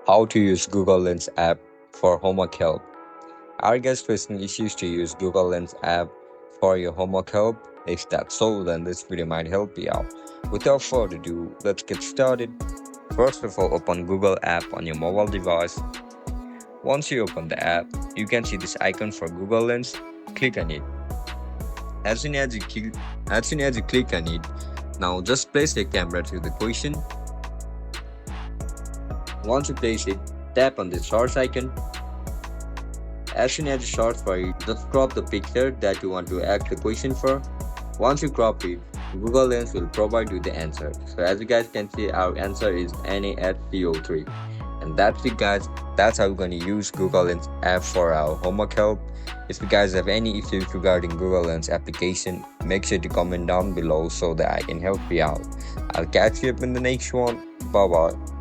How to use Google Lens app for homework help. Are you guys facing issues to use Google Lens app for your homework help? If that's so, then this video might help you out. Without further ado, let's get started. First of all, open Google app on your mobile device. Once you open the app, you can see this icon for Google Lens. Click on it. As soon as you click on it, now just place your camera to the question. Once you place it, tap on the source icon. As soon as you search for it, just crop the picture that you want to ask the question for. Once you crop it, Google Lens will provide you the answer. So as you guys can see, our answer is NaHCO3. And that's it guys, that's how we're going to use Google Lens app for our homework help. If you guys have any issues regarding Google Lens application, make sure to comment down below so that I can help you out. I'll catch you up in the next one. Bye bye.